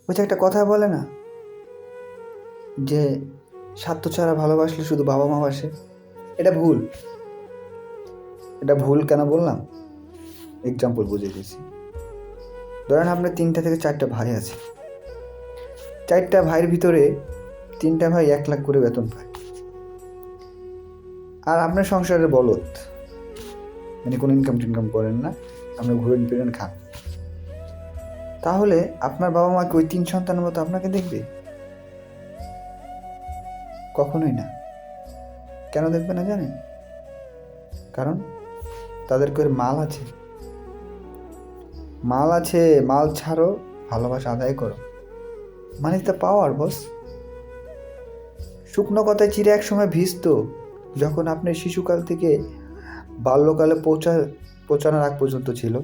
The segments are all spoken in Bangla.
ওই যে একটা কথা বলে না যে স্বার্থ ছাড়া ভালোবাসলে শুধু বাবা মা বাসে, এটা ভুল। এটা ভুল কেন বললাম, এক্সাম্পল বুঝিয়ে দিয়েছি। ধরেন আপনার 3টা থেকে 4টা ভাই আছে, 4টা ভাইয়ের ভিতরে 3টা ভাই 1 লাখ করে বেতন পায়, আর আপনার সংসারের বলদ, মানে কোনো ইনকাম টিনকাম করেন না, আপনার ঘুরেন ফিরেন খান। তাহলে আপনার বাবা মা কি ওই 3 সন্তানের মতো আপনাকে দেখবে? কখনোই না। কেন দেখবে না জানেন? কারণ তাদের করে মাল আছে, মাল ছাড়ো, ভালোবাসা আদায় করো, মানে দ্য পাওয়ার বস। শুকনো কথায় চিড়ে এক সময় ভিজতো, যখন আপনি শিশুকাল থেকে বাল্যকালে পৌঁছানোর আগ পর্যন্ত ছিল।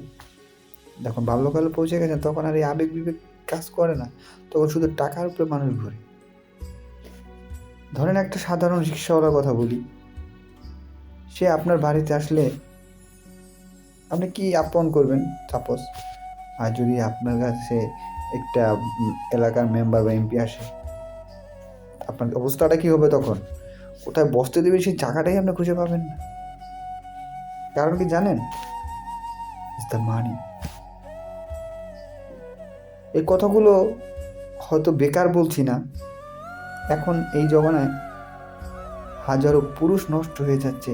যখন বাল্যকালে পৌঁছে গেছেন তখন আর এই আবেগ বিবেক কাজ করে না, তখন শুধু টাকার উপরে মানুষ ঘুরে। ধরেন একটা সাধারণ রিক্সাওয়ালার কথা বলি, সে আপনার বাড়িতে আসলে আপনি কি আপন করবেন সাপোজ, আর যদি আপনার কাছে একটা এলাকার মেম্বার বা এমপি আসে, আপনার অবস্থাটা কি হবে তখন? কোথায় বসতে দেবে সেই জায়গাটাই আপনি খুঁজে পাবেন না। কারণ কি জানেন? It's the money. এই কথাগুলো হয়তো বেকার বলছি না, এখন এই জমানায় হাজারো পুরুষ নষ্ট হয়ে যাচ্ছে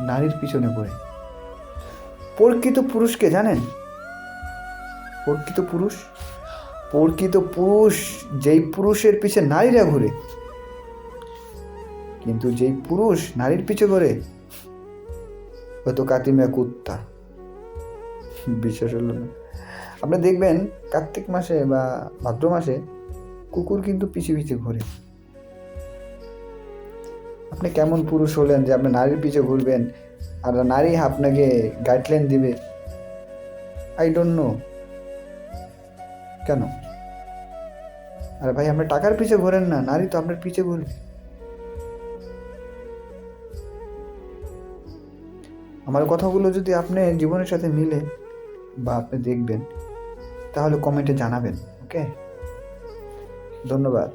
নারীর পিছনে পড়ে। প্রকৃত পুরুষকে জানেন? প্রকৃত পুরুষ যেই পুরুষের পিছে নারীরা ঘুরে, কিন্তু যেই পুরুষ নারীর পিছে ঘুরে হয়তো কাতিমিয়া কুত্তা। বিশ্বাস হলো না? আপনি দেখবেন কার্তিক মাসে বা ভাদ্র মাসে কুকুর কিন্তু পিছে পিছে ঘুরে। আপনি কেমন পুরুষ হলেন যে আপনি নারীর পিছে ঘুরবেন আর নারী আপনাকে গাইডলাইন দিবে? আই ডোন্ট নো কেন। আরে ভাই, আপনি টাকার পিছে ঘোরেন না, নারী তো আপনার পিছে ঘুরবে। আমার কথাগুলো যদি আপনার জীবনের সাথে মিলে বা আপনি দেখবেন, তাহলে কমেন্টে জানাবেন। ওকে, ধন্যবাদ।